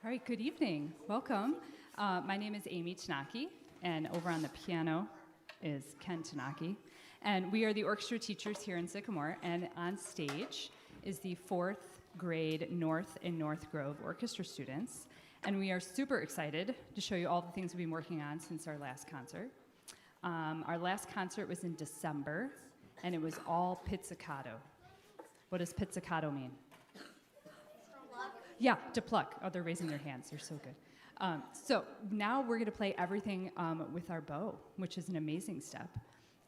All right, good evening. Welcome. My name is Amy Tanaki, and over on the piano is Ken Tanaki. And we are the orchestra teachers here in Sycamore, and on stage is the 4th grade North and North Grove orchestra students. And we are super excited to show you all the things we've been working on since our last concert. Our last concert was in December, and it was all pizzicato. What does pizzicato mean? Yeah, to pluck. Oh, they're raising their hands. They're so good. So now we're going to play everything with our bow, which is an amazing step.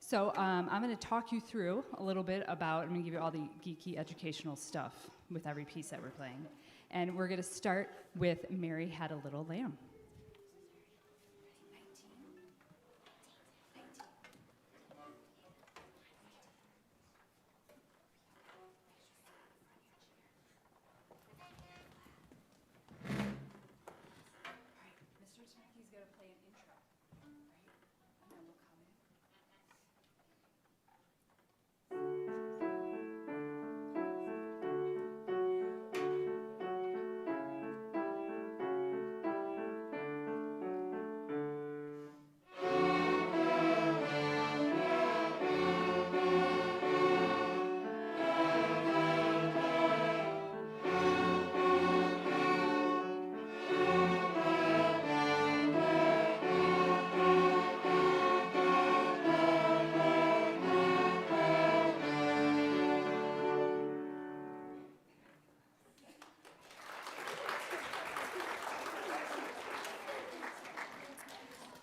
So I'm going to talk you through a little bit about, I'm going to give you all the geeky educational stuff with every piece that we're playing. And we're going to start with Mary Had a Little Lamb.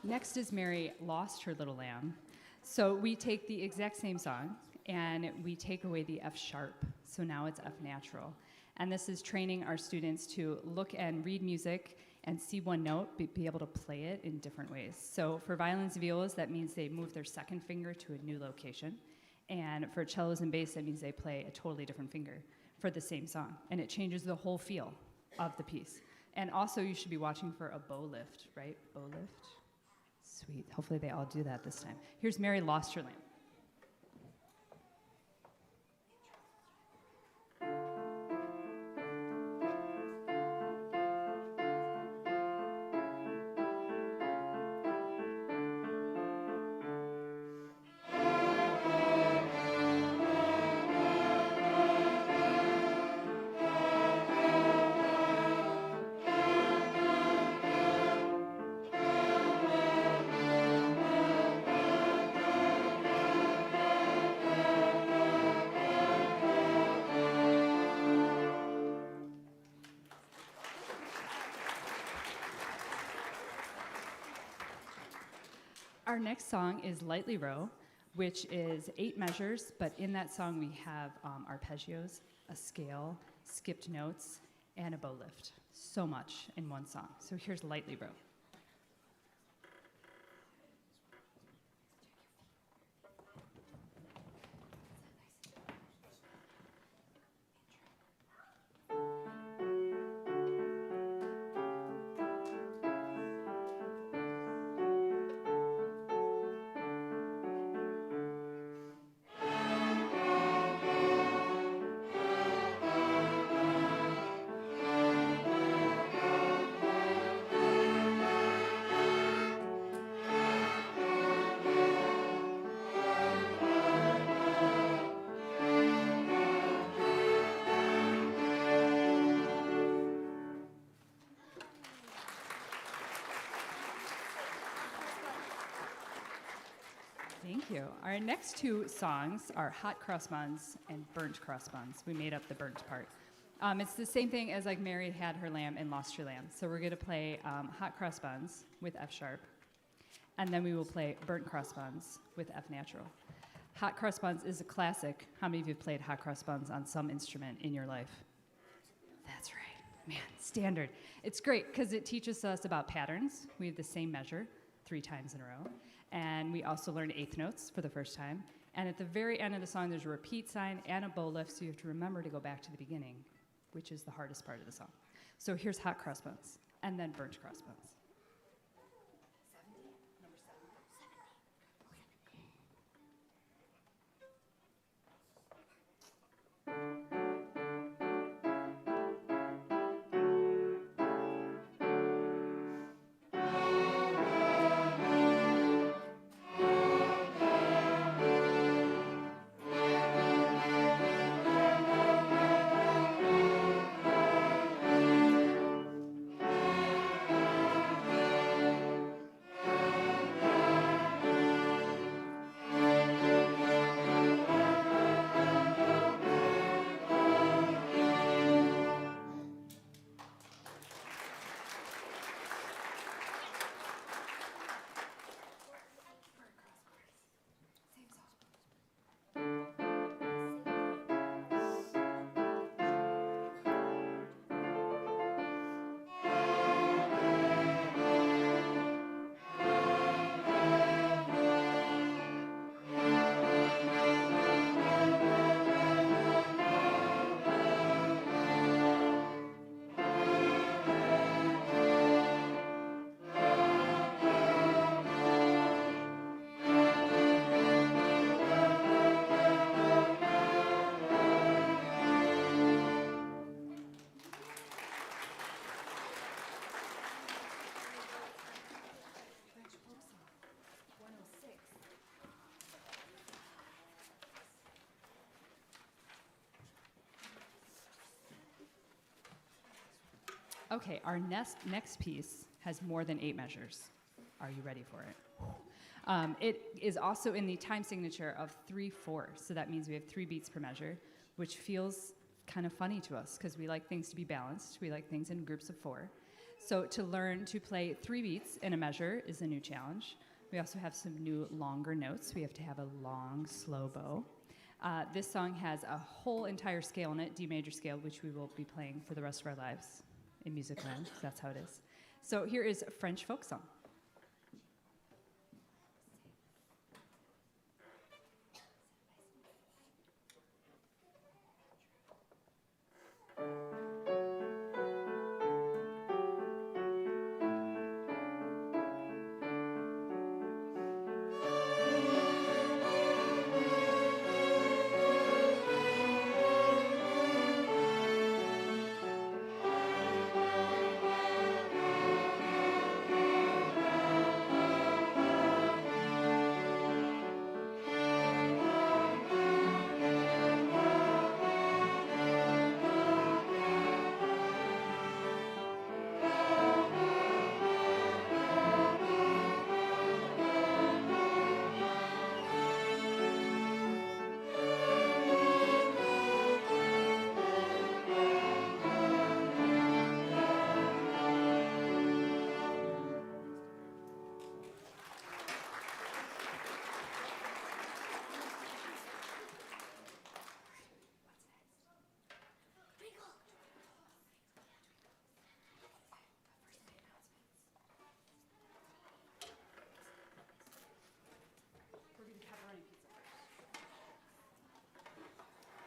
Next is Mary Lost Her Little Lamb. So we take the exact same song and we take away the F sharp. So now it's F natural. And this is training our students to look and read music and see one note, be able to play it in different ways. So for violins and violas, that means they move their second finger to a new location. And for cellos and bass, that means they play a totally different finger for the same song. And it changes the whole feel of the piece. And also you should be watching for a bow lift, right? Bow lift. Sweet. Hopefully they all do that this time. Here's Mary Lost Her Lamb. Our next song is Lightly Row, which is 8 measures, but in that song we have arpeggios, a scale, skipped notes, and a bow lift. So much in one song. So here's Lightly Row. Thank you. Our next 2 songs are Hot Cross Buns and Burnt Cross Buns. We made up the burnt part. It's the same thing as like Mary Had Her Lamb and Lost Her Lamb. So we're going to play Hot Cross Buns with F sharp, and then we will play Burnt Cross Buns with F natural. Hot Cross Buns is a classic. How many of you have played Hot Cross Buns on some instrument in your life? That's right. Man, standard. It's great because it teaches us about patterns. We have the same measure 3 times in a row. And we also learn 8th notes for the first time. And at the very end of the song, there's a repeat sign and a bow lift, so you have to remember to go back to the beginning, which is the hardest part of the song. So here's Hot Cross Buns, and then Burnt Cross Buns. Okay, our next piece has more than 8 measures. Are you ready for it? It is also in the time signature of 3/4, so that means we have 3 beats per measure, which feels kind of funny to us because we like things to be balanced. We like things in groups of 4. So to learn to play 3 beats in a measure is a new challenge. We also have some new longer notes. We have to have a long, slow bow. This song has a whole entire scale in it, D major scale, which we will be playing for the rest of our lives in Musicland, because that's how it is. So here is a French folk song.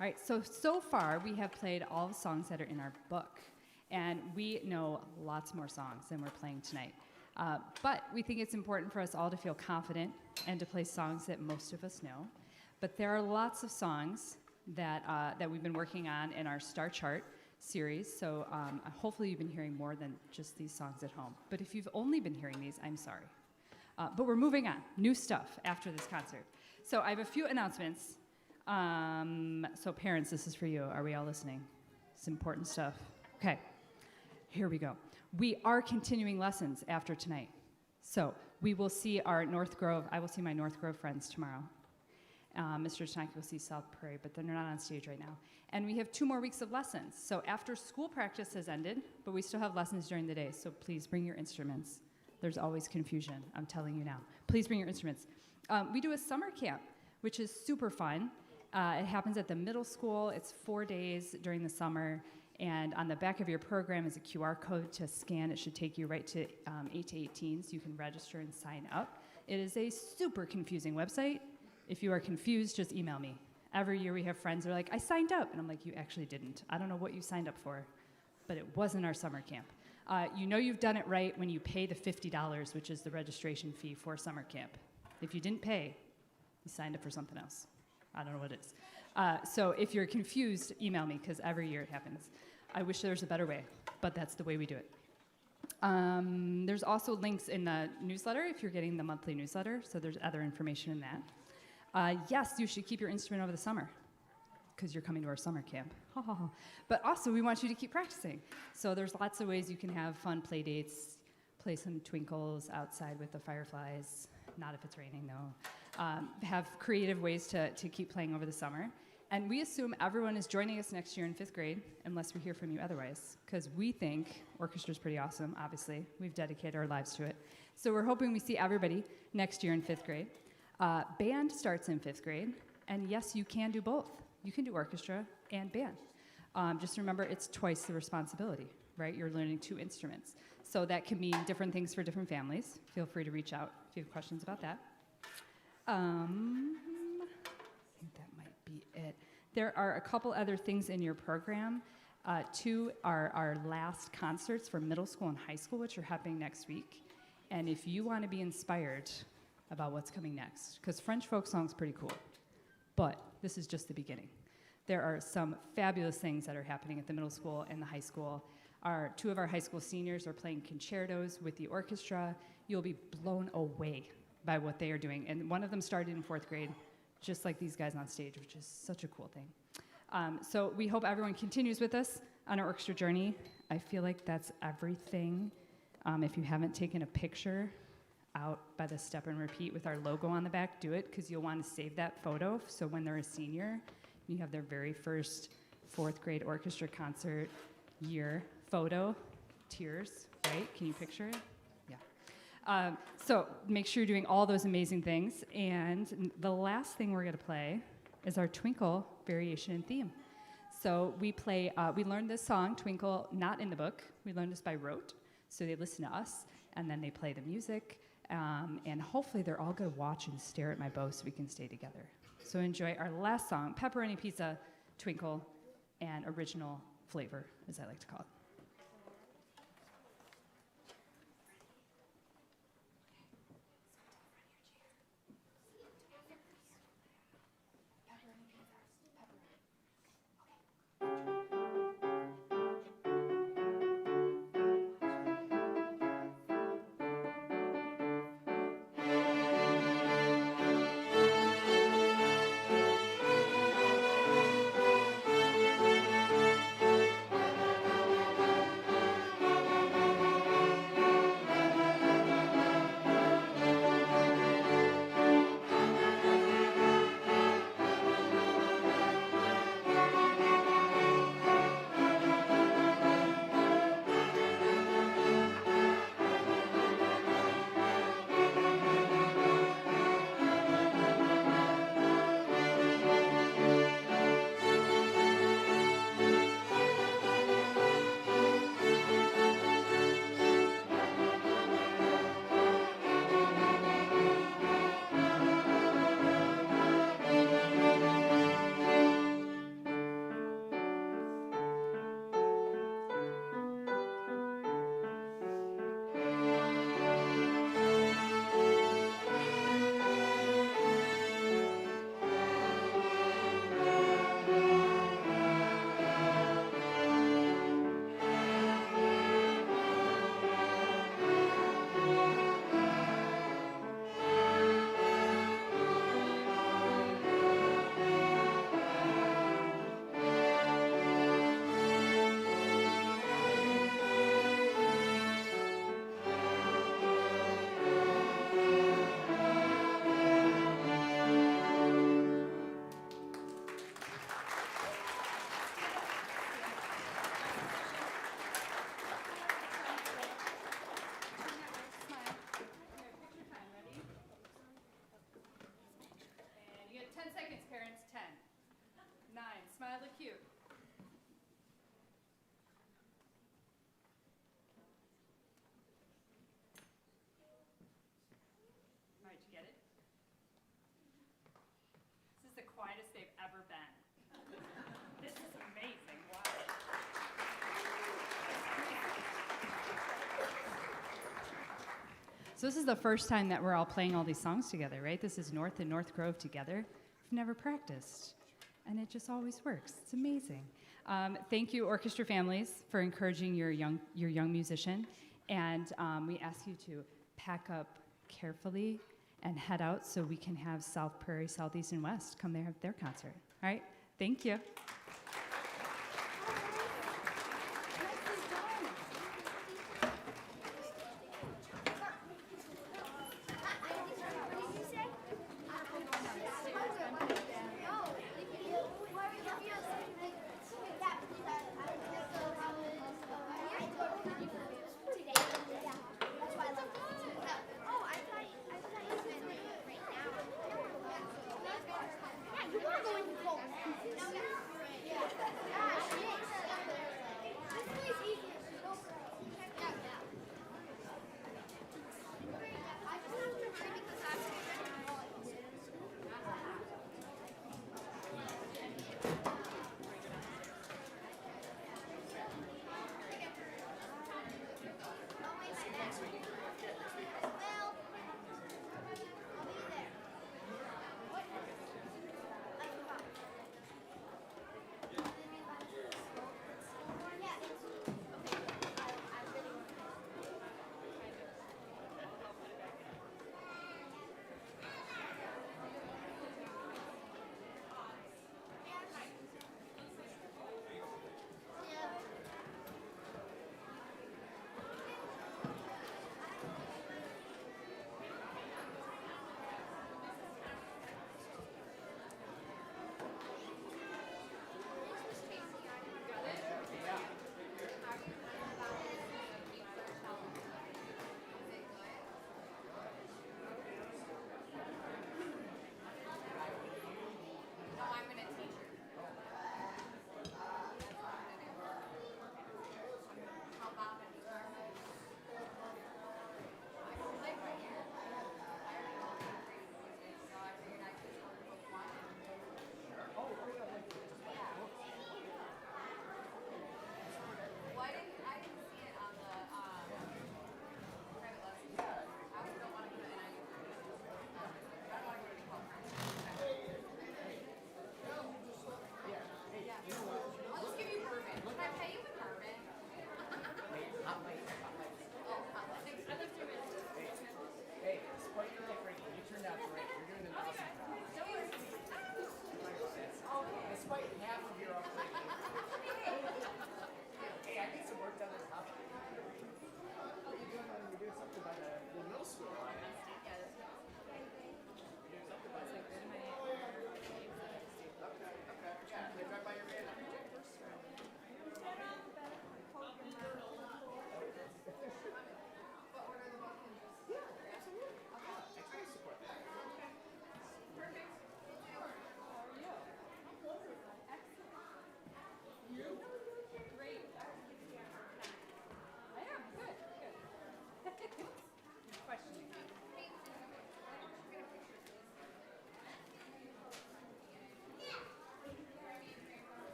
All right, so far we have played all the songs that are in our book, and we know lots more songs than we're playing tonight. But we think it's important for us all to feel confident and to play songs that most of us know. But there are lots of songs that we've been working on in our Star Chart series, so hopefully you've been hearing more than just these songs at home. But if you've only been hearing these, I'm sorry. But we're moving on, new stuff after this concert. So I have a few announcements. So parents, this is for you. Are we all listening? It's important stuff. Okay, here we go. We are continuing lessons after tonight. So we will see our North Grove, I will see my North Grove friends tomorrow. Mr. Stanky will see South Prairie, but they're not on stage right now. And we have 2 more weeks of lessons. So after school practice has ended, but we still have lessons during the day, so please bring your instruments. There's always confusion, I'm telling you now. Please bring your instruments. We do a summer camp, which is super fun. It happens at the middle school. It's 4 days during the summer, and on the back of your program is a QR code to scan. It should take you right to 8 to 18, so you can register and sign up. It is a super confusing website. If you are confused, just email me. Every year we have friends who are like, I signed up, and I'm like, you actually didn't. I don't know what you signed up for, but it wasn't our summer camp. You know you've done it right when you pay the $50, which is the registration fee for summer camp. If you didn't pay, you signed up for something else. I don't know what it is. So if you're confused, email me, because every year it happens. I wish there was a better way, but that's the way we do it. There's also links in the newsletter if you're getting the monthly newsletter, so there's other information in that. Yes, you should keep your instrument over the summer, because you're coming to our summer camp. But also, we want you to keep practicing. So there's lots of ways you can have fun play dates, play some twinkles outside with the fireflies, not if it's raining, though. Have creative ways to keep playing over the summer. And we assume everyone is joining us next year in 5th grade, unless we hear from you otherwise, because we think orchestra is pretty awesome, obviously. We've dedicated our lives to it. So we're hoping we see everybody next year in 5th grade. Band starts in 5th grade, and yes, you can do both. You can do orchestra and band. Just remember, it's twice the responsibility, right? You're learning 2 instruments. So that can mean different things for different families. Feel free to reach out if you have questions about that. I think that might be it. There are a couple other things in your program. 2 are our last concerts for middle school and high school, which are happening next week. And if you want to be inspired about what's coming next, because French folk song's pretty cool, but this is just the beginning. There are some fabulous things that are happening at the middle school and the high school. 2 of our high school seniors are playing concertos with the orchestra. You'll be blown away by what they are doing. And one of them started in 4th grade, just like these guys on stage, which is such a cool thing. So we hope everyone continues with us on our orchestra journey. I feel like that's everything. If you haven't taken a picture out by the Step and Repeat with our logo on the back, do it, because you'll want to save that photo. So when they're a senior, you have their very first fourth grade orchestra concert year photo. Tears, right? Can you picture it? Yeah. So make sure you're doing all those amazing things. And the last thing we're going to play is our Twinkle variation and theme. So we learned this song, Twinkle, not in the book. We learned this by rote. So they listen to us, and then they play the music. And hopefully they're all going to watch and stare at my bow so we can stay together. So enjoy our last song, Pepperoni Pizza, Twinkle, and original flavor, as I like to call it. Smile, look cute. All right, you get it? This is the quietest they've ever been. This is amazing. Wow. So this is the first time that we're all playing all these songs together, right? This is North and North Grove together. We've never practiced. And it just always works. It's amazing. Thank you, orchestra families, for encouraging your young musician. And we ask you to pack up carefully and head out so we can have South Prairie, Southeast, and West come there have their concert. All right? Thank you.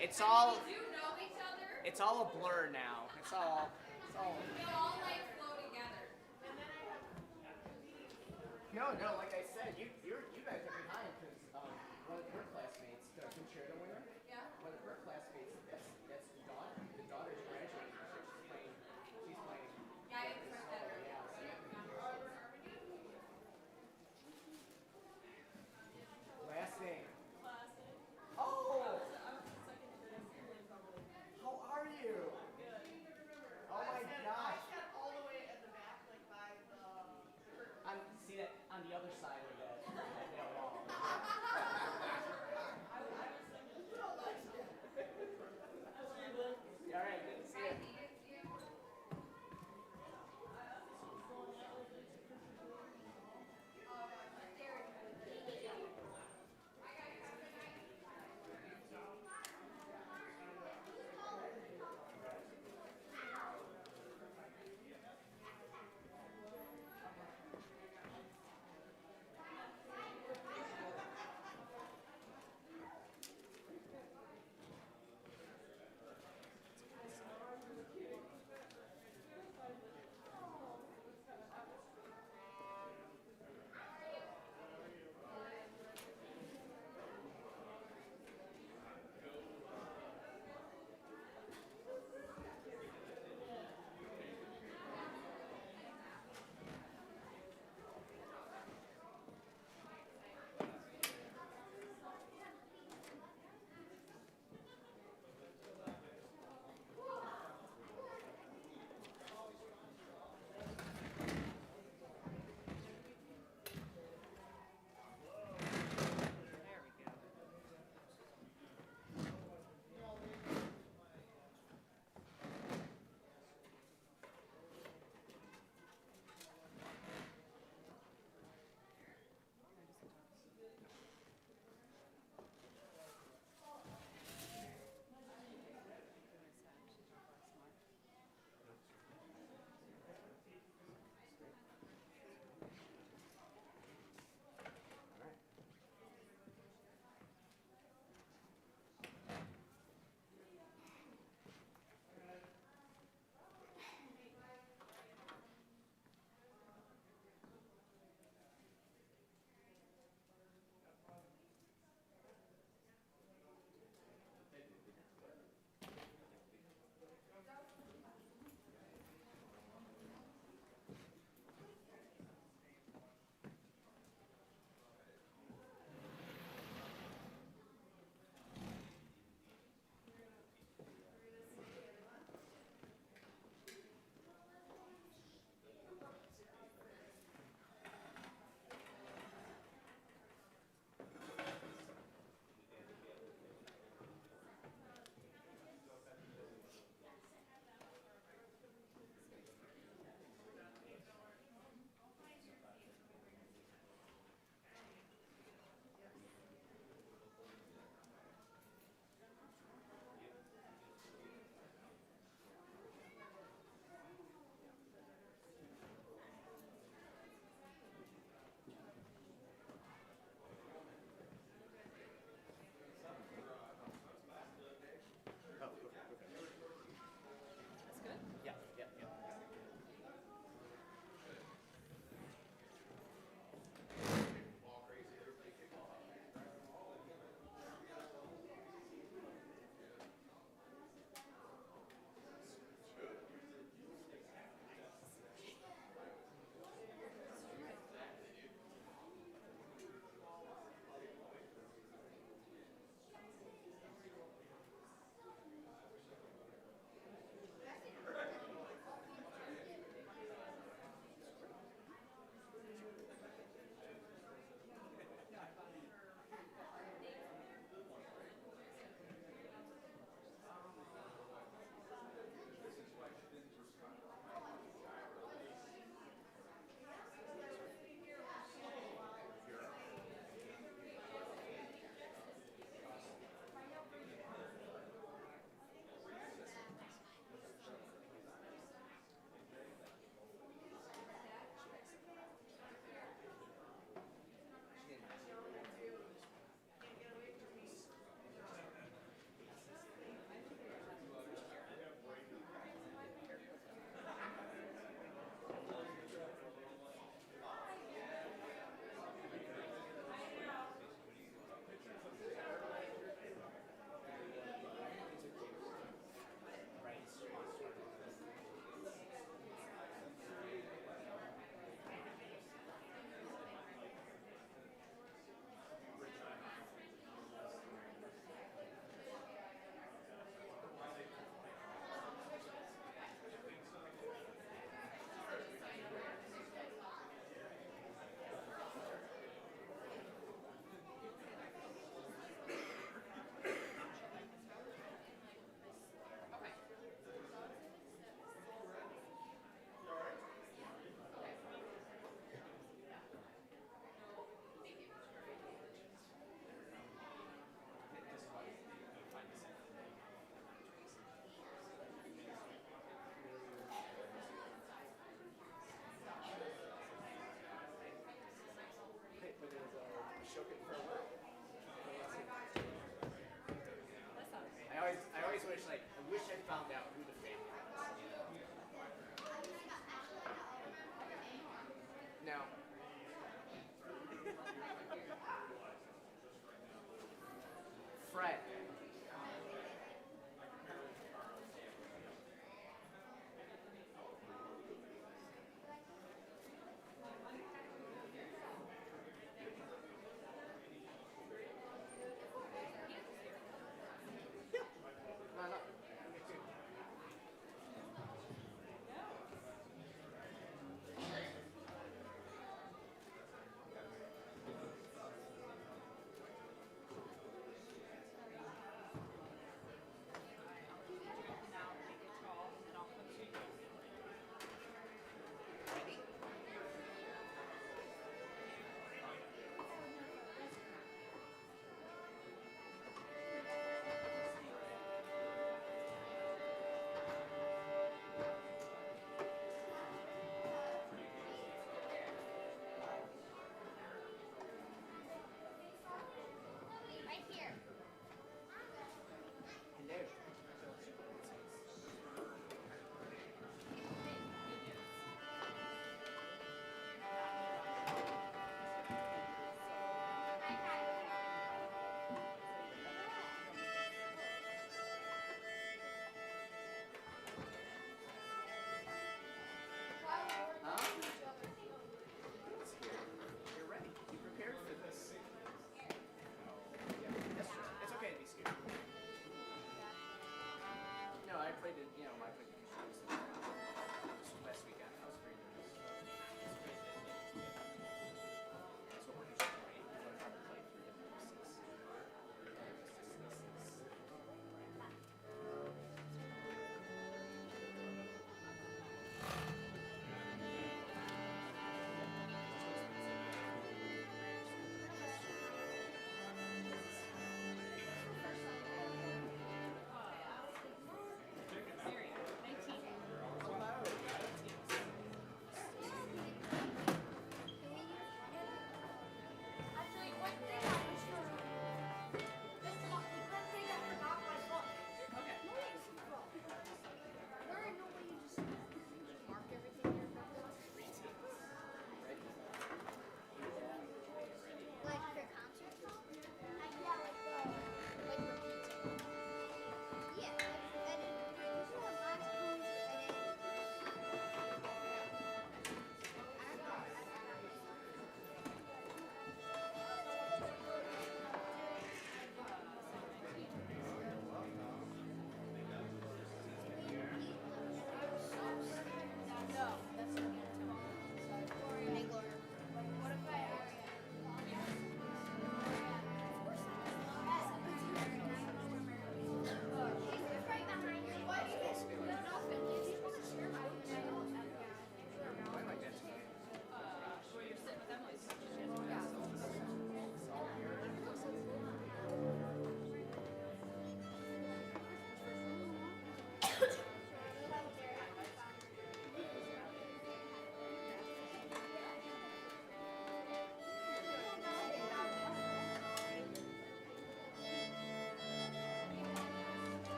It's all. Do you know each other? It's all a blur now. It's all. They all like flow together. No, like I said, you guys are behind because one of her classmates, the concerto winner. Yeah. One of her classmates, that's the daughter. The daughter's graduating. She's playing. Yeah, I expect that. Last name. Oh! How are you? Oh my gosh. I sat all the way at the back, like by the curtain. See that on the other side of that wall.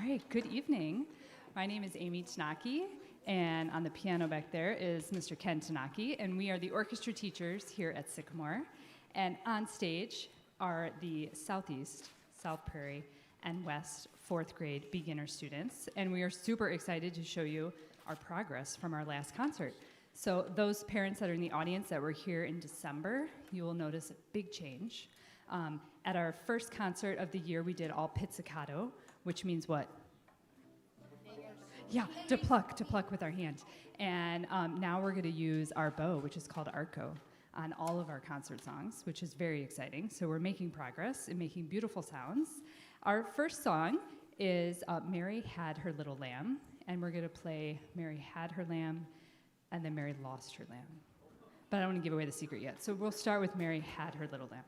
All right, good evening. My name is Amy Tanaki, and on the piano back there is Mr. Ken Tanaki, and we are the orchestra teachers here at Sycamore. And on stage are the Southeast, South Prairie, and West fourth grade beginner students, and we are super excited to show you our progress from our last concert. So those parents that are in the audience that were here in December, you will notice a big change. At our first concert of the year, we did all pizzicato, which means what? Yeah, to pluck with our hand. And now we're going to use our bow, which is called arco, on all of our concert songs, which is very exciting. So we're making progress and making beautiful sounds. Our first song is Mary Had Her Little Lamb, and we're going to play Mary Had Her Lamb, and then Mary Lost Her Lamb. But I don't want to give away the secret yet. So we'll start with Mary Had Her Little Lamb.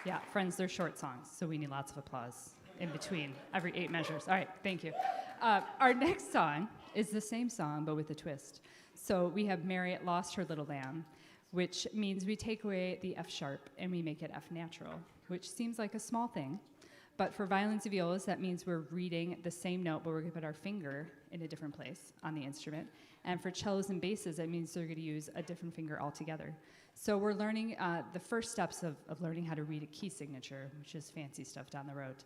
Yeah, friends, they're short songs, so we need lots of applause in between every 8 measures. All right, thank you. Our next song is the same song, but with a twist. So we have Mary Lost Her Little Lamb, which means we take away the F sharp and we make it F natural, which seems like a small thing. But for violins and violas, that means we're reading the same note, but we're going to put our finger in a different place on the instrument. And for cellos and basses, that means they're going to use a different finger altogether. So we're learning the first steps of learning how to read a key signature, which is fancy stuff down the road,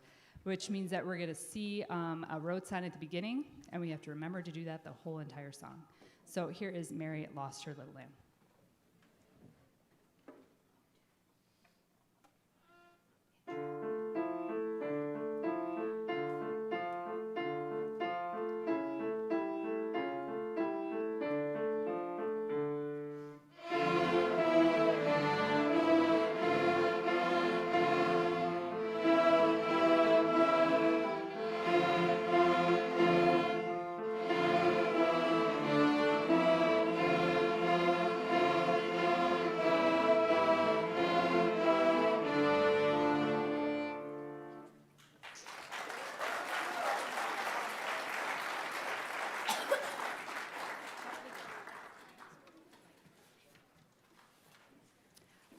which means that we're going to see a road sign at the beginning, and we have to remember to do that the whole entire song. So here is Mary Lost Her Little Lamb.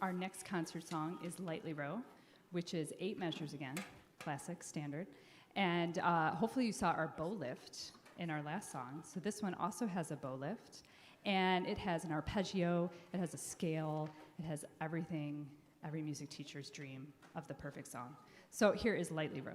Our next concert song is Lightly Row, which is 8 measures again, classic, standard. And hopefully you saw our bow lift in our last song. So this one also has a bow lift, and it has an arpeggio, it has a scale, it has everything every music teacher's dream of the perfect song. So here is Lightly Row.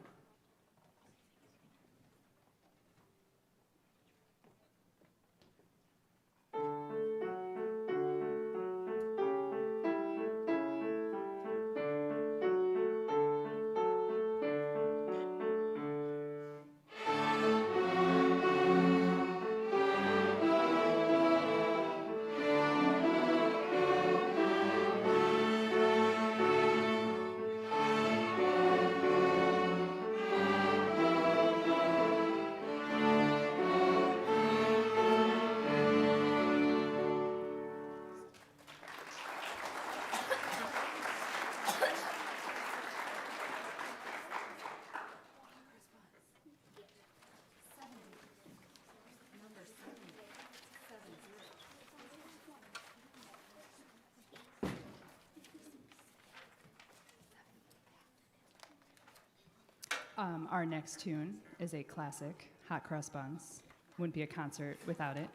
Our next tune is a classic, Hot Cross Buns. Wouldn't be a concert without it.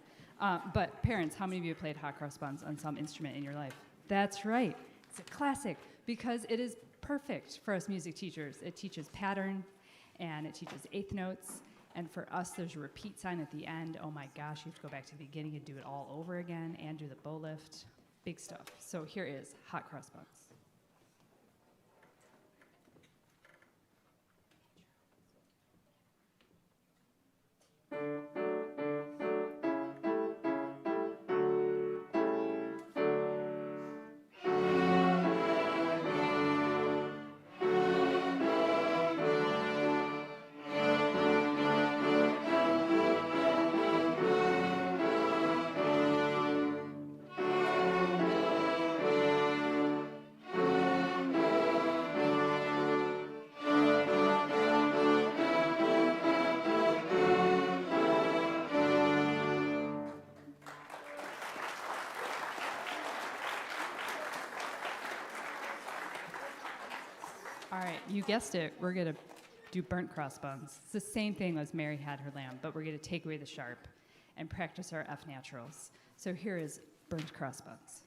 But parents, how many of you have played Hot Cross Buns on some instrument in your life? That's right. It's a classic because it is perfect for us music teachers. It teaches pattern, and it teaches eighth notes, And for us, there's a repeat sign at the end. Oh my gosh, you have to go back to the beginning and do it all over again and do the bow lift. Big stuff. So here is hot cross buns. All right, you guessed it. We're going to do burnt cross buns. It's the same thing as Mary Had Her Lamb, but we're going to take away the sharp and practice our F naturals. So here is burnt cross buns.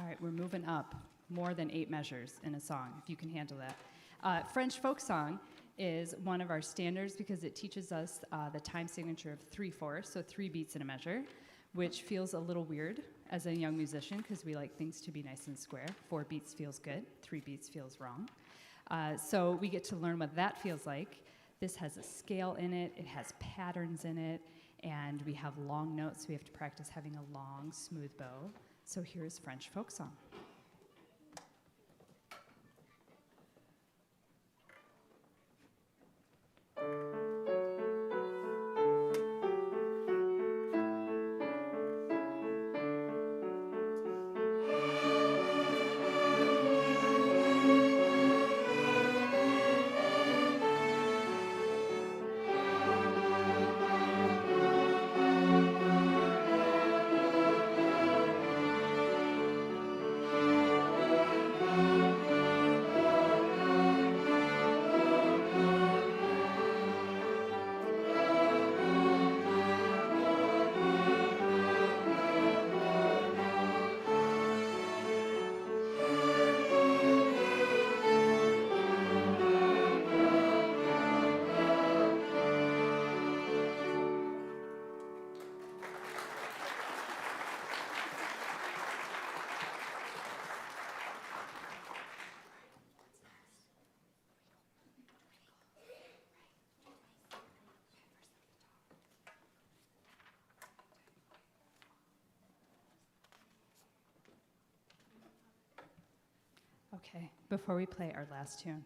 All right, we're moving up more than 8 measures in a song, if you can handle that. French folk song is one of our standards because it teaches us the time signature of 3/4, so 3 beats in a measure, which feels a little weird as a young musician because we like things to be nice and square. 4 beats feels good, 3 beats feels wrong. So we get to learn what that feels like. This has a scale in it, it has patterns in it, and we have long notes, so we have to practice having a long, smooth bow. So here's French folk song. Okay, before we play our last tune,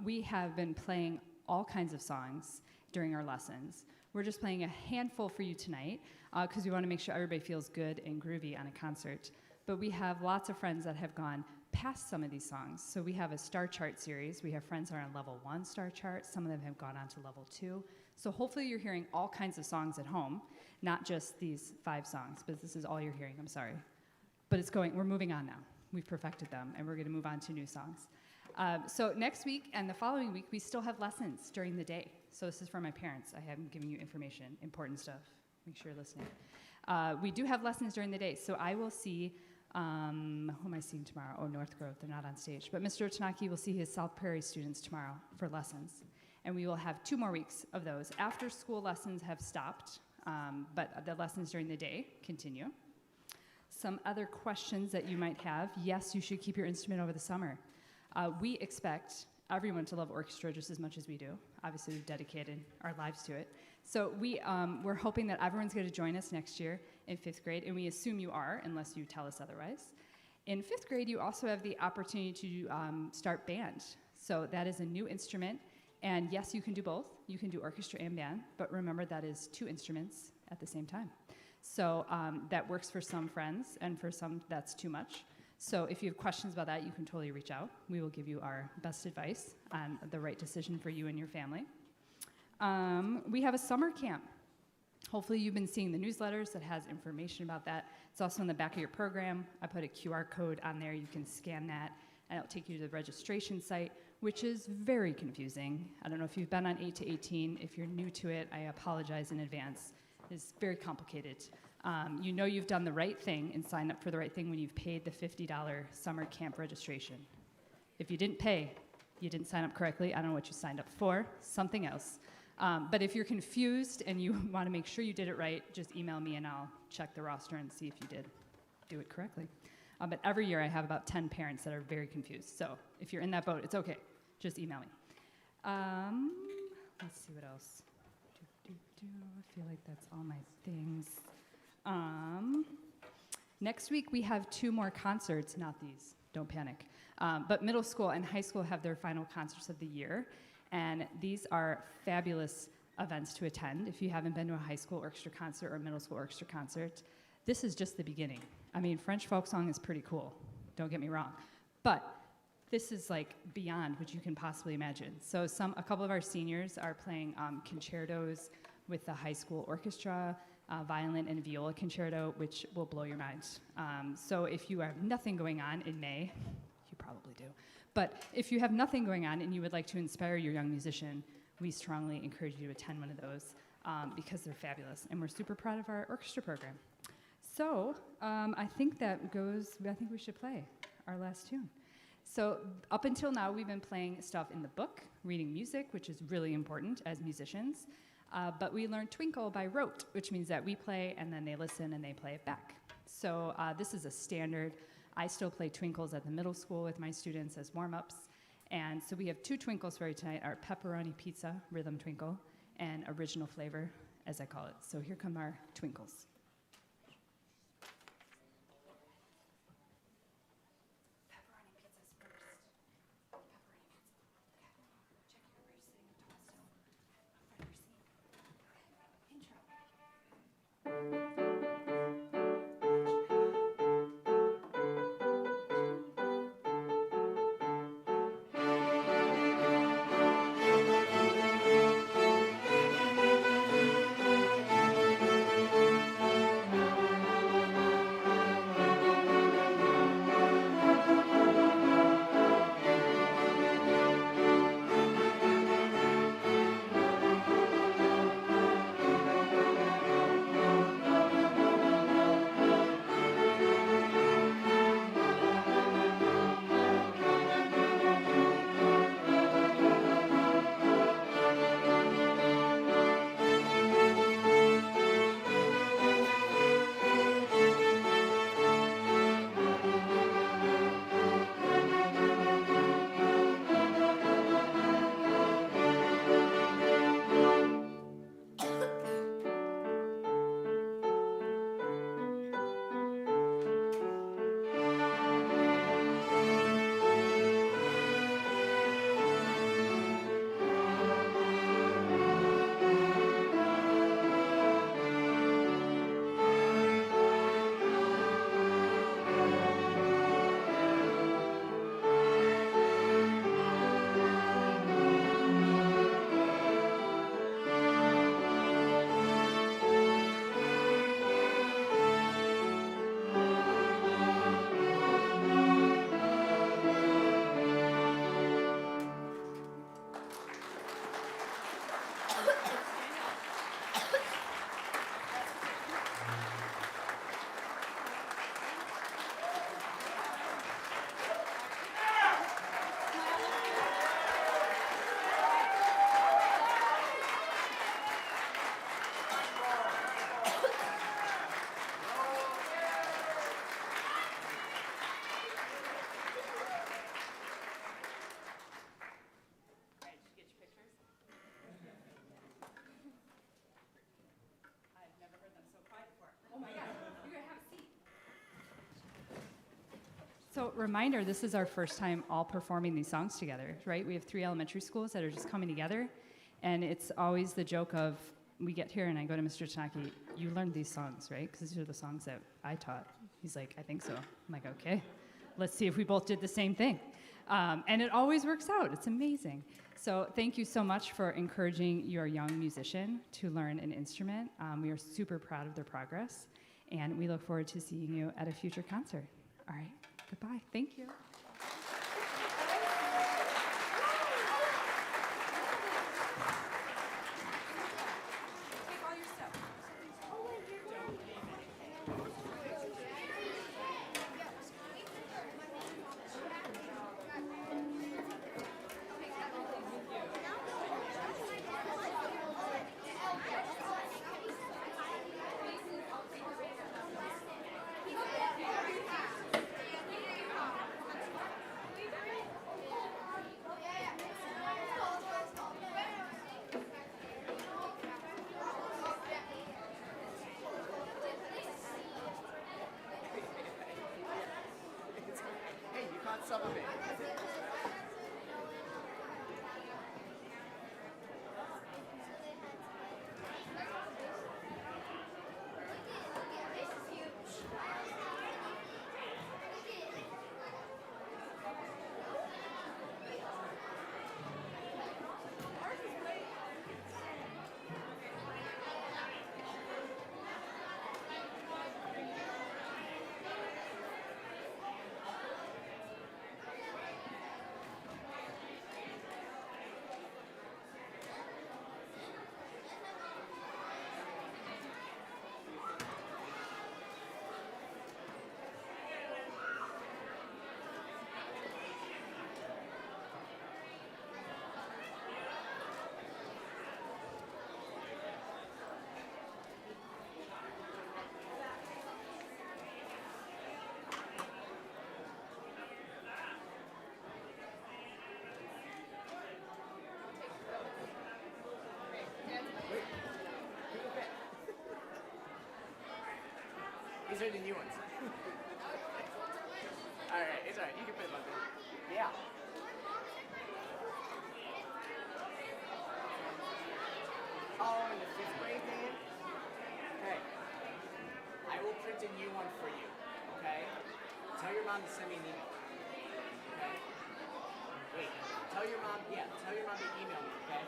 we have been playing all kinds of songs during our lessons. We're just playing a handful for you tonight because we want to make sure everybody feels good and groovy on a concert. But we have lots of friends that have gone past some of these songs. So we have a star chart series. We have friends that are on level 1 star chart. Some of them have gone on to level 2. So hopefully you're hearing all kinds of songs at home, not just these 5 songs, but this is all you're hearing, I'm sorry. But we're moving on now. We've perfected them, and we're going to move on to new songs. So next week and the following week, we still have lessons during the day. So this is for my parents. I am giving you information, important stuff. Make sure you're listening. We do have lessons during the day, so I will see, who am I seeing tomorrow? Oh, North Grove, they're not on stage. But Mr. Otanaki will see his South Prairie students tomorrow for lessons. And we will have 2 more weeks of those. After school lessons have stopped, but the lessons during the day continue. Some other questions that you might have. Yes, you should keep your instrument over the summer. We expect everyone to love orchestra just as much as we do. Obviously, we've dedicated our lives to it. So we're hoping that everyone's going to join us next year in 5th grade, and we assume you are, unless you tell us otherwise. In 5th grade, you also have the opportunity to start band. So that is a new instrument, and yes, you can do both. You can do orchestra and band, but remember that is 2 instruments at the same time. So that works for some friends, and for some, that's too much. So if you have questions about that, you can totally reach out. We will give you our best advice on the right decision for you and your family. We have a summer camp. Hopefully you've been seeing the newsletters that has information about that. It's also in the back of your program. I put a QR code on there. You can scan that, and it'll take you to the registration site, which is very confusing. I don't know if you've been on 8 to 18. If you're new to it, I apologize in advance. It's very complicated. You know you've done the right thing and signed up for the right thing when you've paid the $50 summer camp registration. If you didn't pay, you didn't sign up correctly. I don't know what you signed up for, something else. But if you're confused and you want to make sure you did it right, just email me and I'll check the roster and see if you did do it correctly. But every year I have about 10 parents that are very confused. So if you're in that boat, it's okay. Just email me. Let's see what else. I feel like that's all my things. Next week we have 2 more concerts, not these, don't panic. But middle school and high school have their final concerts of the year. And these are fabulous events to attend. If you haven't been to a high school orchestra concert or a middle school orchestra concert, this is just the beginning. I mean, French folk song is pretty cool, don't get me wrong. But this is like beyond what you can possibly imagine. So a couple of our seniors are playing concertos with the high school orchestra, violin and viola concerto, which will blow your mind. So if you have nothing going on in May, you probably do. But if you have nothing going on and you would like to inspire your young musician, we strongly encourage you to attend one of those because they're fabulous. And we're super proud of our orchestra program. So I think we should play our last tune. So up until now, we've been playing stuff in the book, reading music, which is really important as musicians. But we learned Twinkle by rote, which means that we play and then they listen and they play it back. So this is a standard. I still play Twinkles at the middle school with my students as warm-ups. And so we have 2 Twinkles for you tonight, our pepperoni pizza rhythm twinkle and original flavor, as I call it. So here come our Twinkles. So, reminder, this is our first time all performing these songs together, right? We have 3 elementary schools that are just coming together, and it's always the joke of, we get here and I go to Mr. Tanaki, you learned these songs, right? Because these are the songs that I taught. He's like, I think so. I'm like, okay, let's see if we both did the same thing. And it always works out. It's amazing. So thank you so much for encouraging your young musician to learn an instrument. We are super proud of their progress, and we look forward to seeing you at a future concert. All right. Goodbye. Thank you. Hey, you caught some of it. These are the new ones. Alright, it's alright. You can put them up there. Yeah. Oh, in the 5th grade band? Okay. I will print a new one for you. Okay? Tell your mom to send me an email. Okay? Wait. Tell your mom to email me, okay?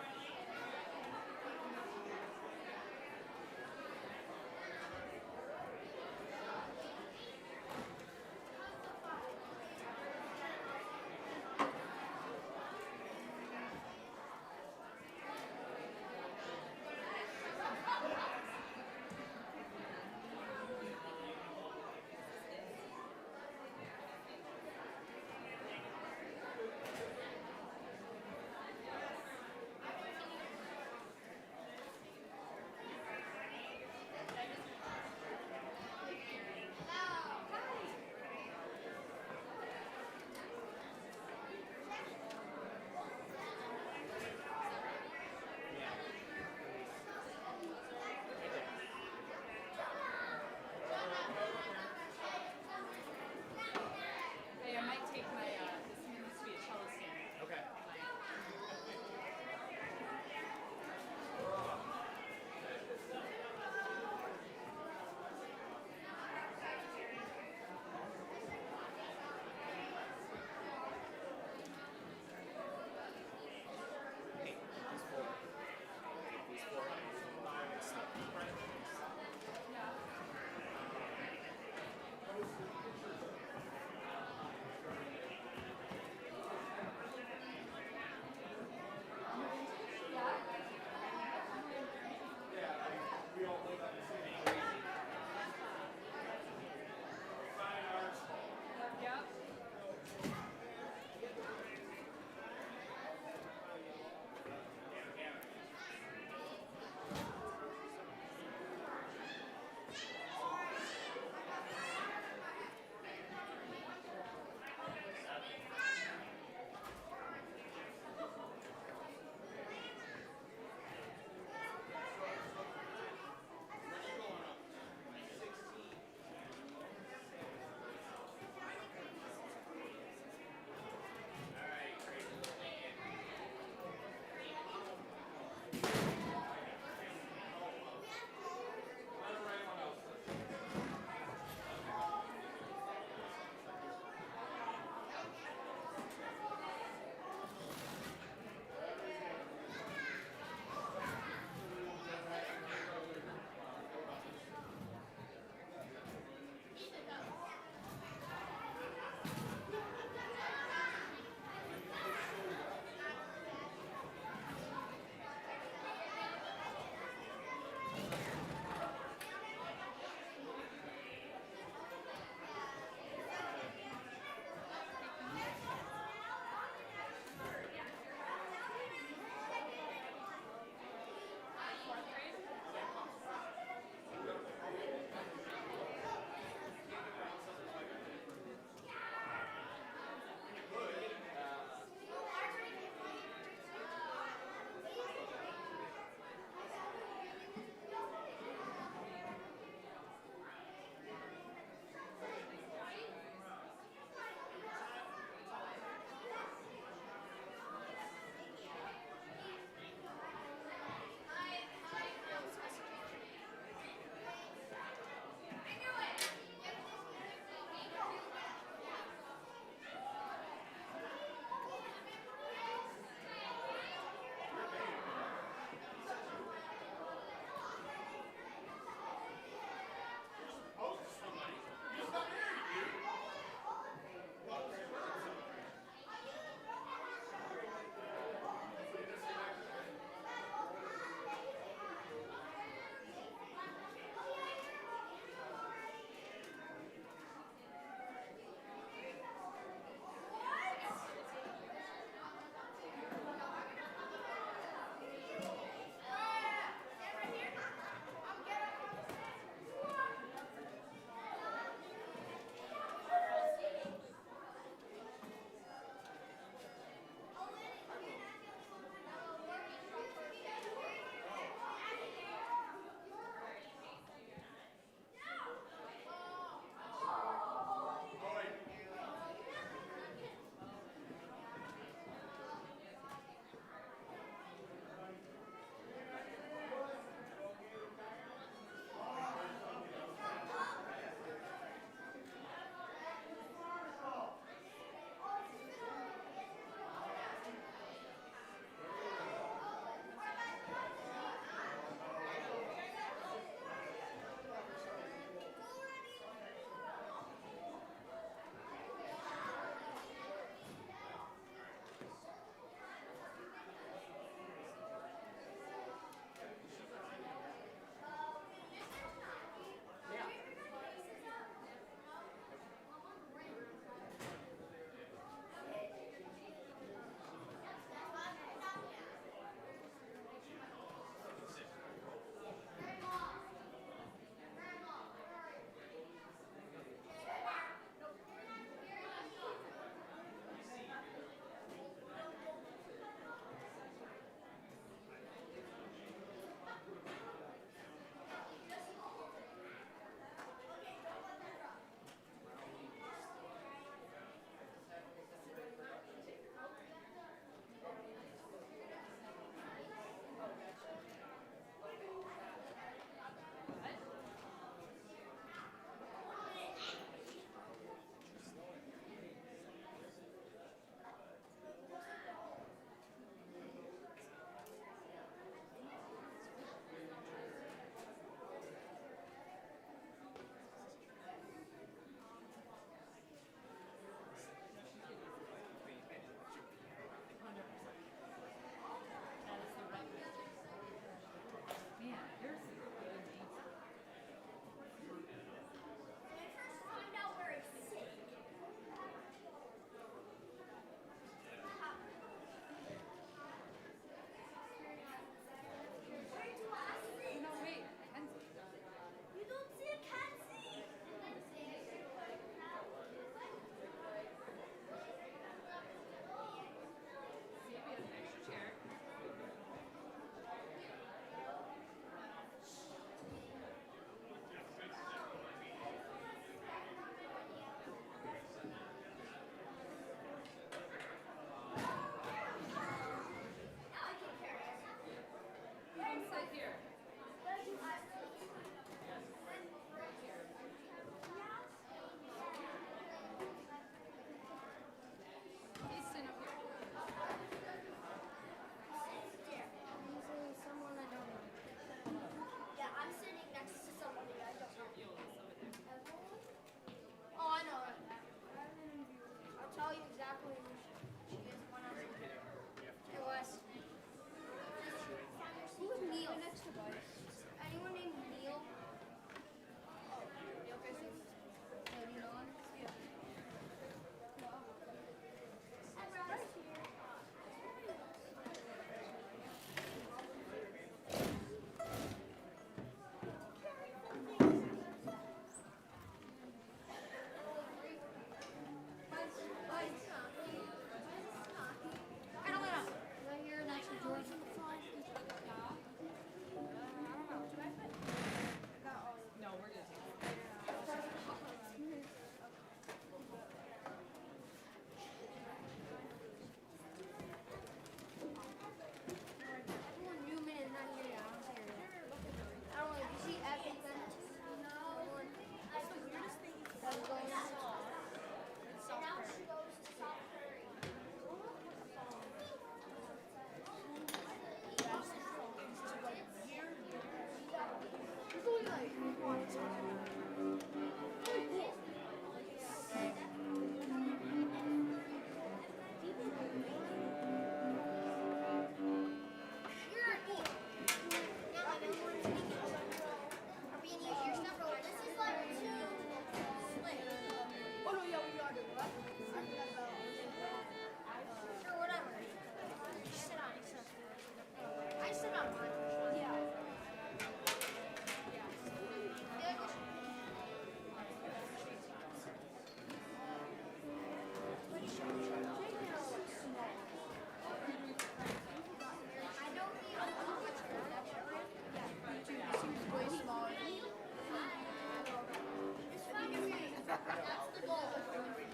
That's the goal. To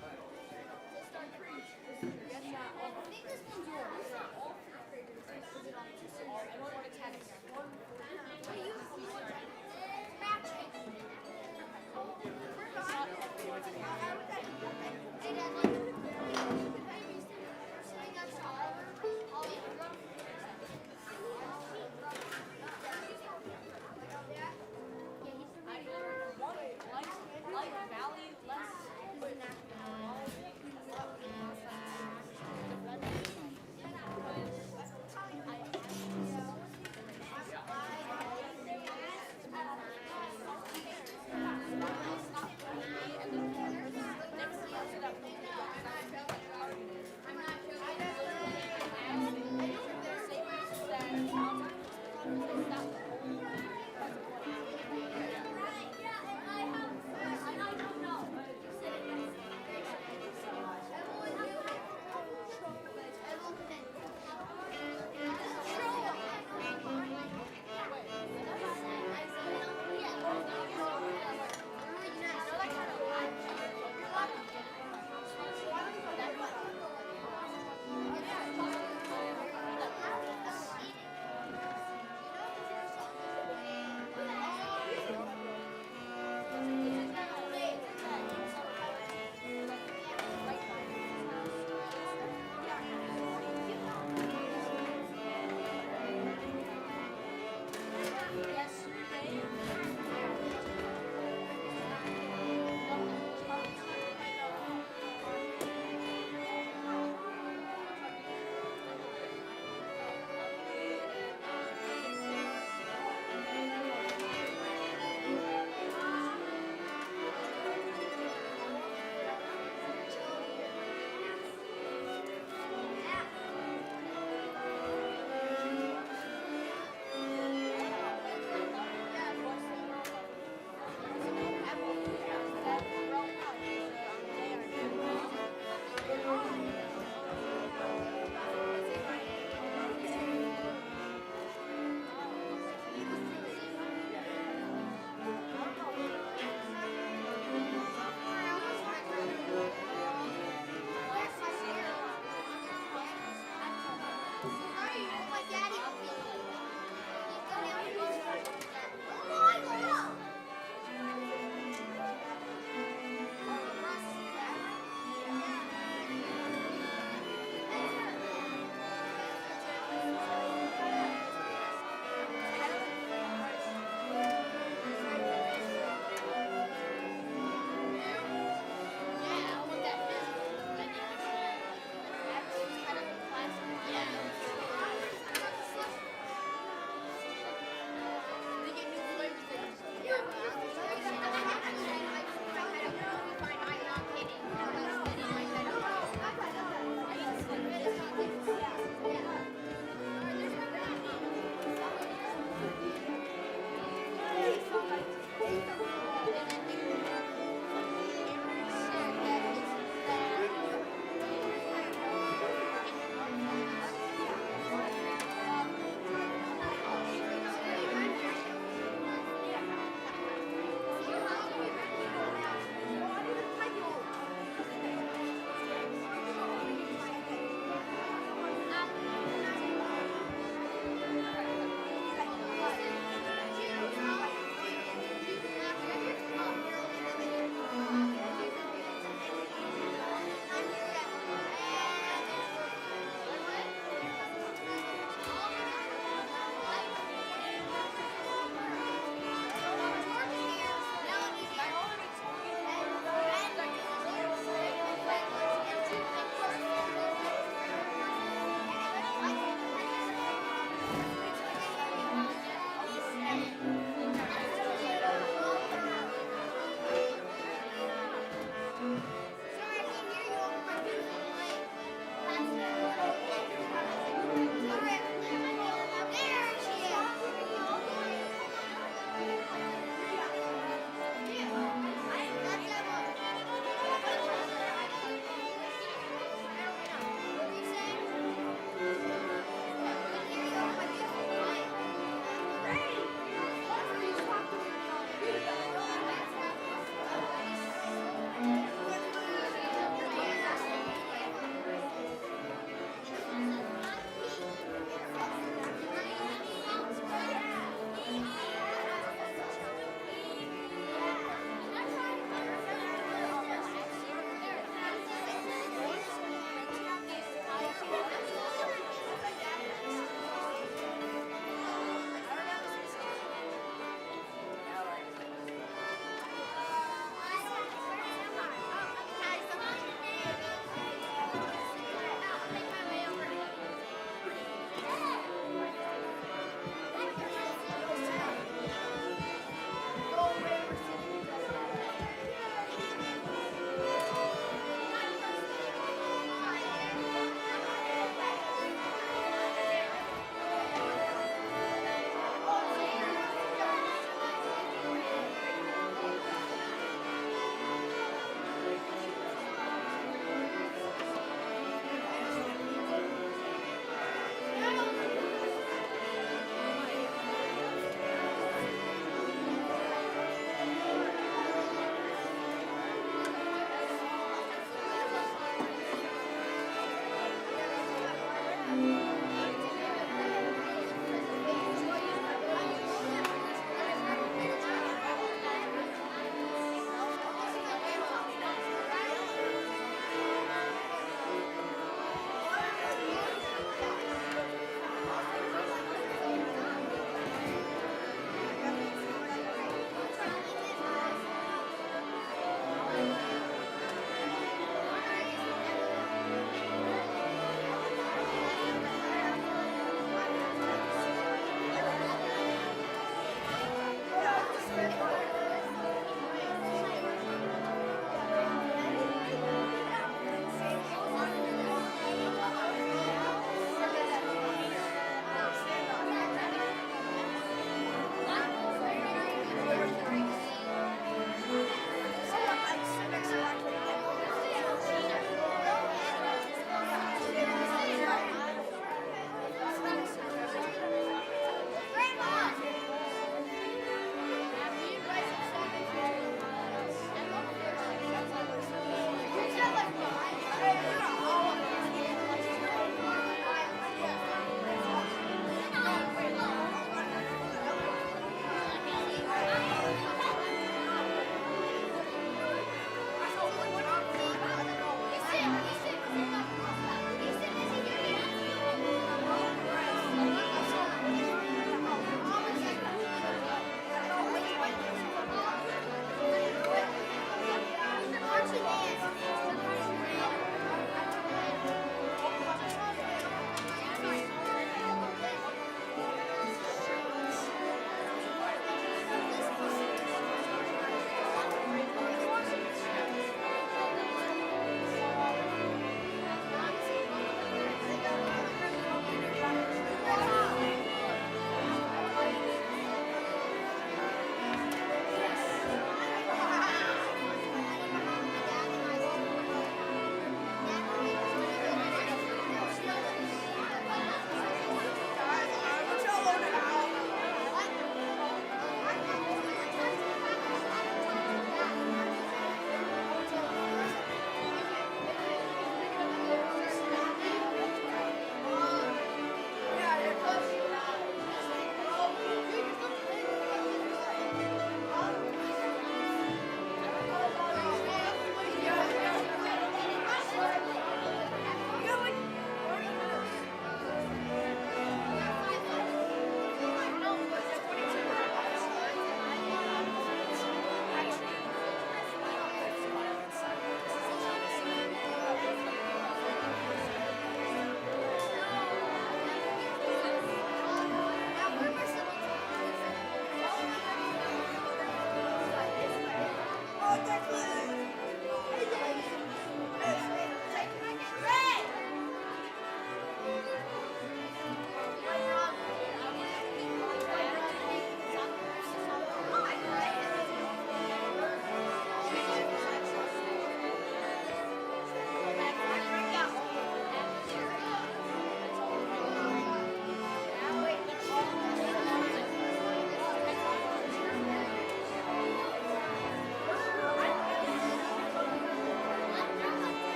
start preach. Yes, I think this one's yours. Is it all fifth graders? Is it on two or I don't want to tag it. What do you want? Matching. Hey, Dad, look. Sing that song. Ollie, drum. Yeah, he's the one light valley less.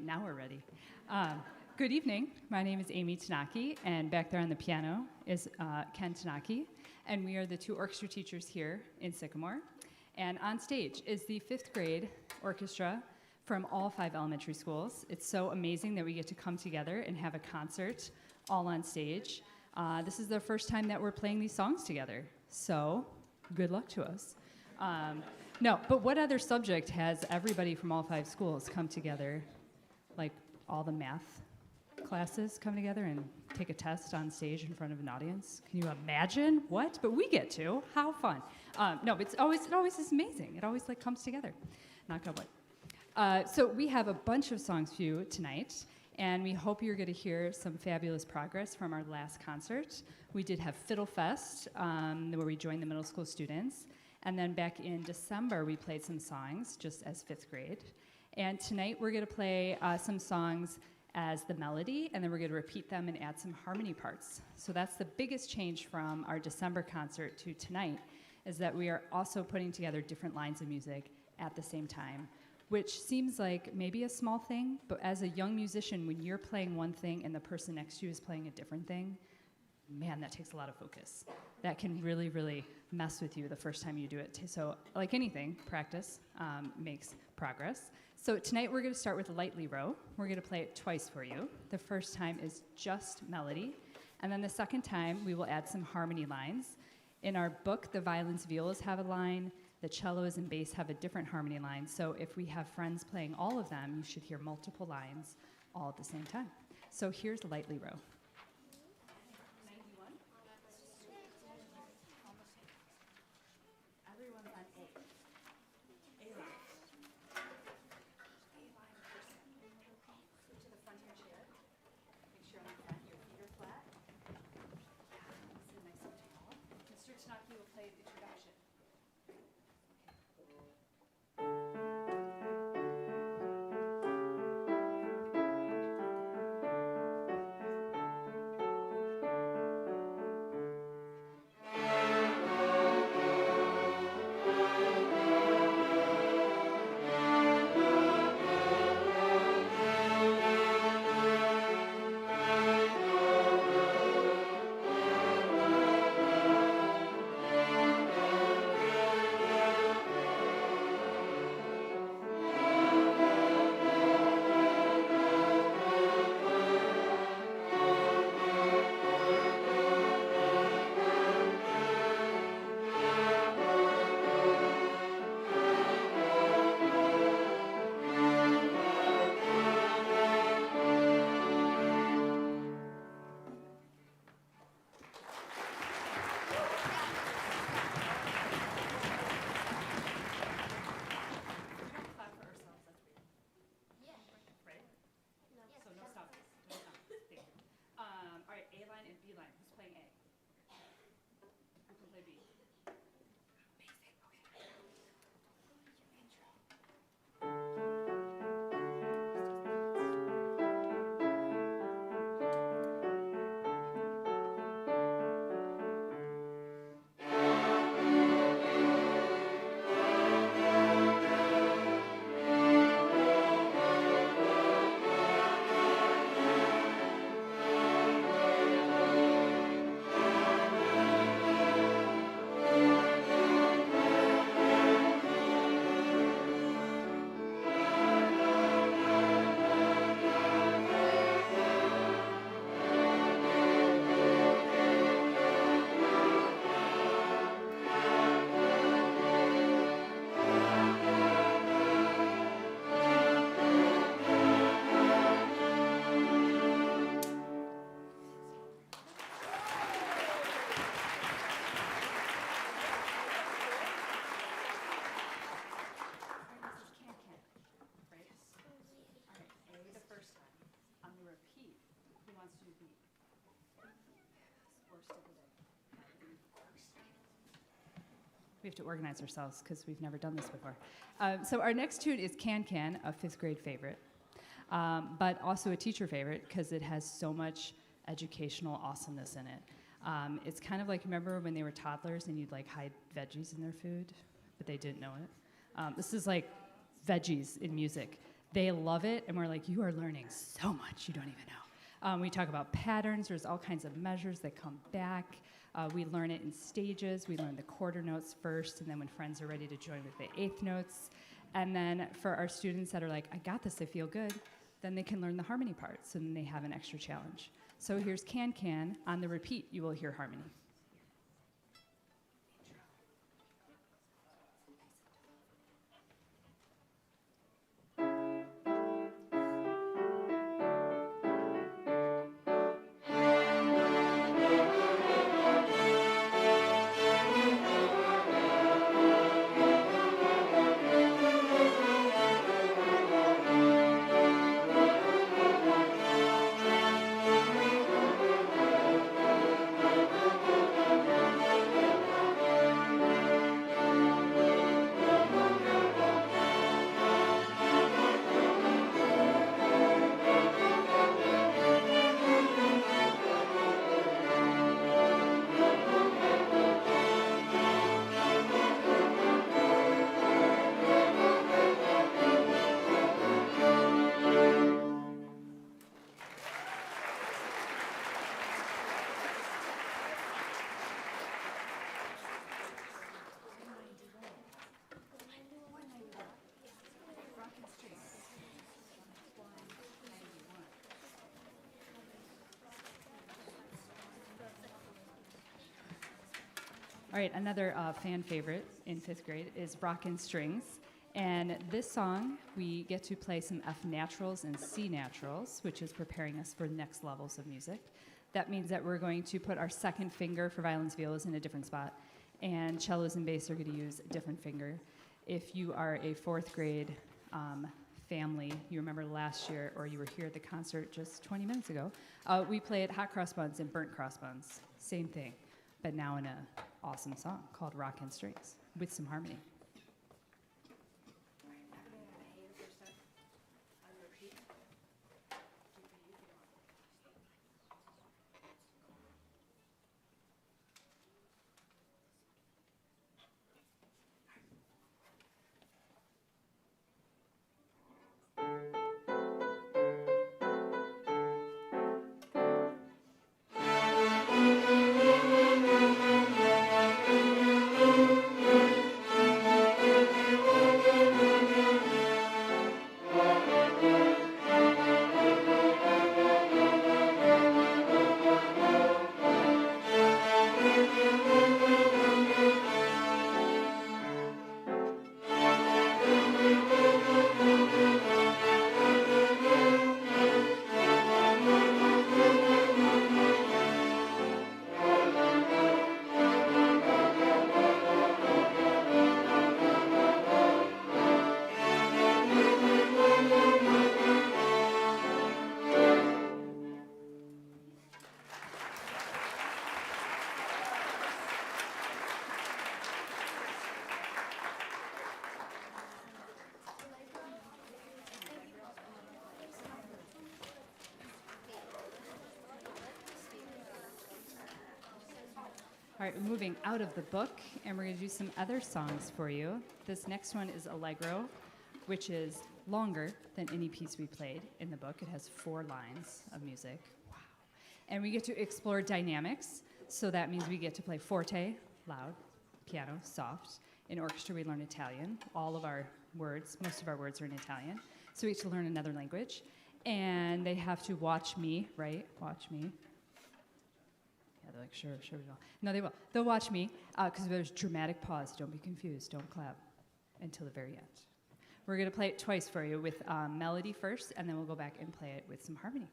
right, now we're ready. Good evening. My name is Amy Tanaki, and back there on the piano is Ken Tanaki, and we are the two orchestra teachers here in Sycamore. And on stage is the 5th grade orchestra from all 5 elementary schools. It's so amazing that we get to come together and have a concert all on stage. This is the first time that we're playing these songs together, so good luck to us. No, but what other subject has everybody from all 5 schools come together, like all the math classes come together and take a test on stage in front of an audience? Can you imagine? What? But we get to. How fun. No, but it always is amazing. It always comes together. Knock on wood. So we have a bunch of songs for you tonight, and we hope you're going to hear some fabulous progress from our last concert. We did have Fiddle Fest, where we joined the middle school students. And then back in December, we played some songs just as 5th grade. And tonight, we're going to play some songs as the melody, and then we're going to repeat them and add some harmony parts. So that's the biggest change from our December concert to tonight, is that we are also putting together different lines of music at the same time, which seems like maybe a small thing, but as a young musician, when you're playing one thing and the person next to you is playing a different thing, man, that takes a lot of focus. That can really, really mess with you the first time you do it. So like anything, practice makes progress. So tonight we're going to start with Lightly Row. We're going to play it twice for you. The first time is just melody, and then the second time we will add some harmony lines. In our book, the violins, violas have a line, the cellos and bass have a different harmony line, so if we have friends playing all of them, you should hear multiple lines all at the same time. So here's Lightly Row. Everyone's on A. A line. To the front of your chair. Make sure on the front your feet are flat. Sit nice and tall. Mr. Tanaki will play the introduction. We have to organize ourselves because we've never done this before. So our next tune is Can Can, a 5th grade favorite, but also a teacher favorite because it has so much educational awesomeness in it. It's kind of like, remember when they were toddlers and you'd like hide veggies in their food, but they didn't know it? This is like veggies in music. They love it, and we're like, you are learning so much, you don't even know. We talk about patterns. There's all kinds of measures that come back. We learn it in stages. We learn the quarter notes first, and then when friends are ready to join with the eighth notes. And then for our students that are like, I got this, I feel good, then they can learn the harmony parts, and they have an extra challenge. So here's Can Can. On the repeat, you will hear harmony. All right, another fan favorite in 5th grade is Rockin' Strings. And this song, we get to play some F naturals and C naturals, which is preparing us for next levels of music. That means that we're going to put our second finger for violins, violas in a different spot, and cellos and bass are going to use a different finger. If you are a 4th grade family, you remember last year, or you were here at the concert just 20 minutes ago, we played hot cross buns and burnt cross buns. Same thing, but now in an awesome song called Rockin' Strings with some harmony. All right, we're moving out of the book, and we're going to do some other songs for you. This next one is Allegro, which is longer than any piece we played in the book. It has 4 lines of music. Wow. And we get to explore dynamics, so that means we get to play forte, loud, piano, soft. In orchestra, we learn Italian. All of our words, most of our words are in Italian. So we get to learn another language. And they have to watch me, right? Watch me. Yeah, they're like, sure, we will. No, they will. They'll watch me, because there's dramatic pause. Don't be confused. Don't clap until the very end. We're going to play it twice for you with melody first, and then we'll go back and play it with some harmony.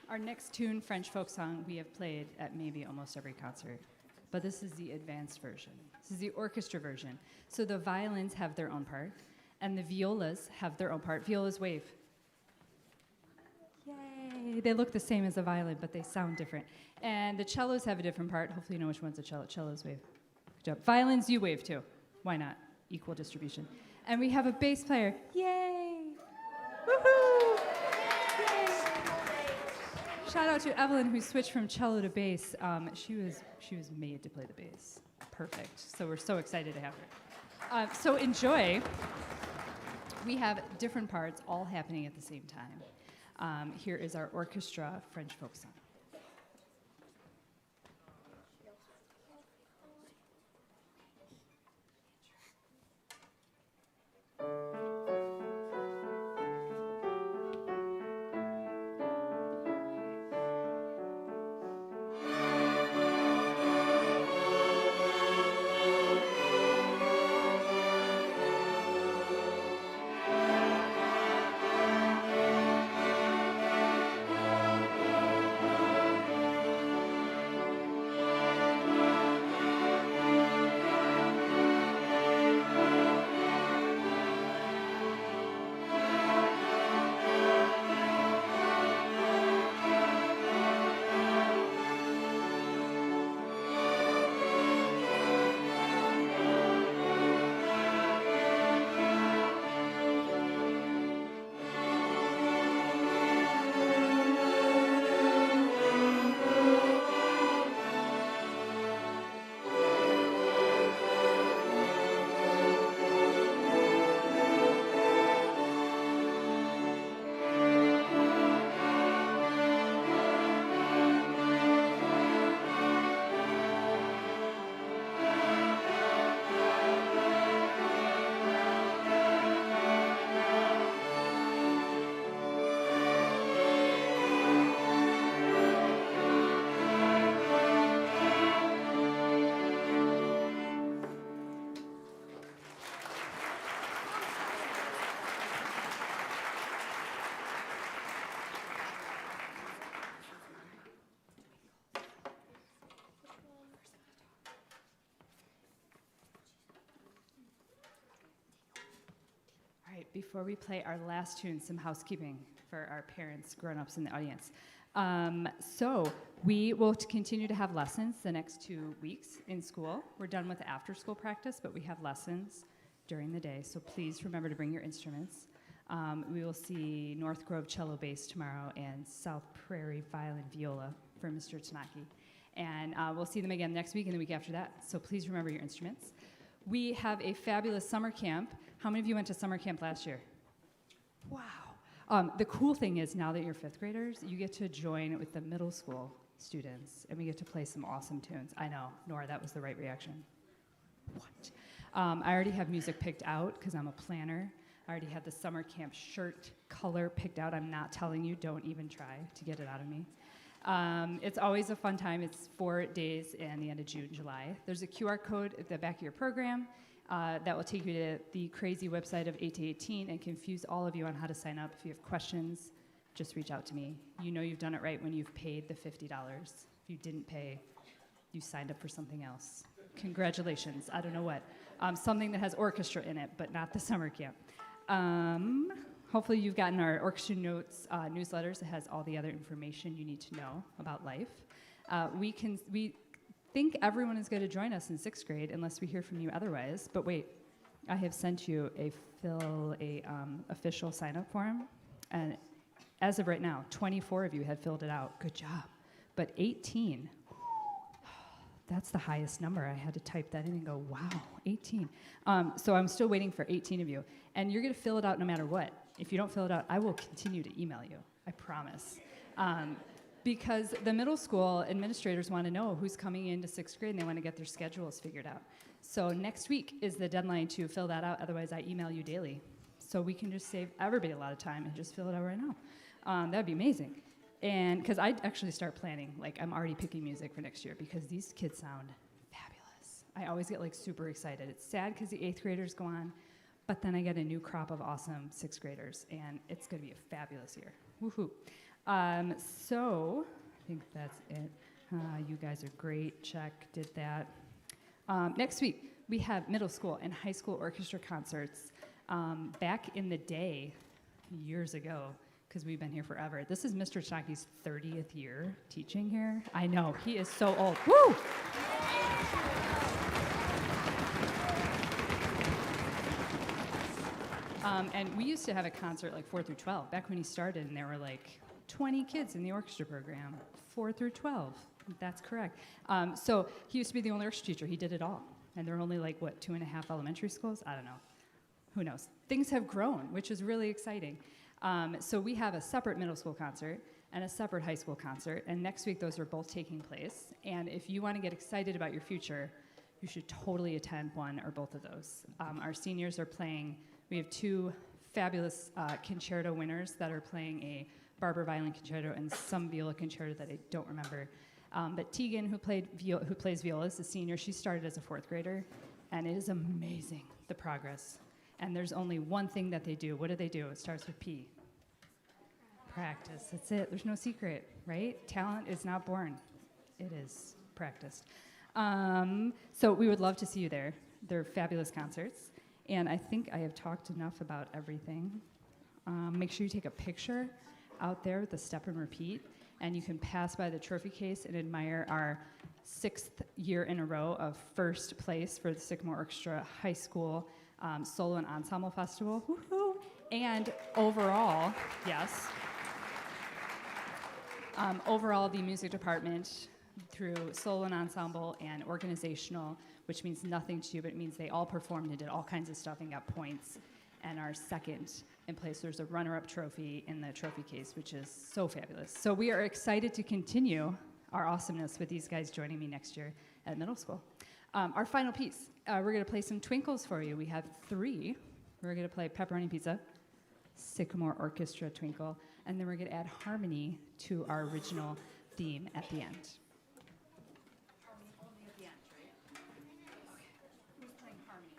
Our next tune, French folk song, we have played at maybe almost every concert. But this is the advanced version. This is the orchestra version. So the violins have their own part, and the violas have their own part. Violas wave. Yay! They look the same as a violin, but they sound different. And the cellos have a different part. Hopefully you know which one's a cello. Cellos wave. Good job. Violins, you wave too. Why not? Equal distribution. And we have a bass player. Yay! Woohoo! Yay! Shout out to Evelyn, who switched from cello to bass. She was made to play the bass. Perfect. So we're so excited to have her. So enjoy. We have different parts all happening at the same time. Here is our orchestra French folk song. Before we play our last tune, some housekeeping for our parents, grown-ups in the audience. So we will continue to have lessons the next 2 weeks in school. We're done with after-school practice, but we have lessons during the day, so please remember to bring your instruments. We will see North Grove cello bass tomorrow and South Prairie violin viola for Mr. Tanaki. And we'll see them again next week and the week after that, so please remember your instruments. We have a fabulous summer camp. How many of you went to summer camp last year? Wow. The cool thing is now that you're fifth graders, you get to join with the middle school students, and we get to play some awesome tunes. I know, Nora, that was the right reaction. What? I already have music picked out because I'm a planner. I already had the summer camp shirt color picked out. I'm not telling you, don't even try to get it out of me. It's always a fun time. It's 4 days in the end of June, July. There's a QR code at the back of your program that will take you to the crazy website of 8 to 18 and confuse all of you on how to sign up. If you have questions, just reach out to me. You know you've done it right when you've paid the $50. If you didn't pay, you signed up for something else. Congratulations. I don't know what. Something that has orchestra in it, but not the summer camp. Hopefully you've gotten our orchestra notes newsletters. It has all the other information you need to know about life. We think everyone is going to join us in 6th grade unless we hear from you otherwise. But wait, I have sent you a official sign-up form, and as of right now, 24 of you had filled it out. Good job. But 18, that's the highest number. I had to type that in and go, wow, 18. So I'm still waiting for 18 of you. And you're going to fill it out no matter what. If you don't fill it out, I will continue to email you. I promise. Because the middle school administrators want to know who's coming into 6th grade, and they want to get their schedules figured out. So next week is the deadline to fill that out. Otherwise, I email you daily. So we can just save everybody a lot of time and just fill it out right now. That would be amazing. And because I actually start planning, like I'm already picking music for next year because these kids sound fabulous. I always get like super excited. It's sad because the 8th graders go on, but then I get a new crop of awesome 6th graders, and it's going to be a fabulous year. Woohoo. So I think that's it. You guys are great. Check, did that. Next week, we have middle school and high school orchestra concerts. Back in the day, years ago, because we've been here forever. This is Mr. Stocky's 30th year teaching here. I know, he is so old. Woo! And we used to have a concert like 4 through 12, back when he started, and there were like 20 kids in the orchestra program, 4 through 12. That's correct. So he used to be the only orchestra teacher. He did it all. And there are only like, 2.5 elementary schools? I don't know. Who knows? Things have grown, which is really exciting. So we have a separate middle school concert and a separate high school concert. And next week, those are both taking place. And if you want to get excited about your future, you should totally attend one or both of those. Our seniors are playing. We have 2 fabulous concerto winners that are playing a Barber violin concerto and some viola concerto that I don't remember. But Tegan, who plays viola, is a senior. She started as a 4th grader, and it is amazing, the progress. And there's only one thing that they do. What do? It starts with P. Practice. That's it. There's no secret, right? Talent is not born. It is practiced. So we would love to see you there. They're fabulous concerts. And I think I have talked enough about everything. Make sure you take a picture out there with the step and repeat. And you can pass by the trophy case and admire our 6th year in a row of first place for the Sycamore Orchestra High School Solo and Ensemble Festival. Woohoo! And overall, yes. Overall, the music department, through solo and ensemble and organizational, which means nothing to you, but it means they all performed and did all kinds of stuff and got points, and are second in place. There's a runner-up trophy in the trophy case, which is so fabulous. So we are excited to continue our awesomeness with these guys joining me next year at middle school. Our final piece, we're going to play some twinkles for you. We have 3. We're going to play Pepperoni Pizza, Sycamore Orchestra Twinkle, and then we're going to add harmony to our original theme at the end. Harmony only at the end, right? Okay. Who's playing harmony?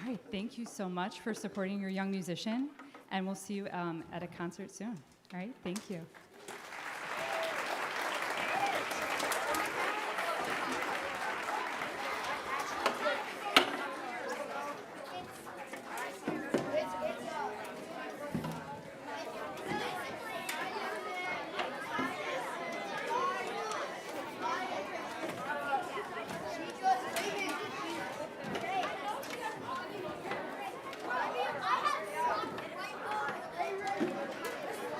All right, thank you so much for supporting your young musician, and we'll see you at a concert soon. All right, thank you.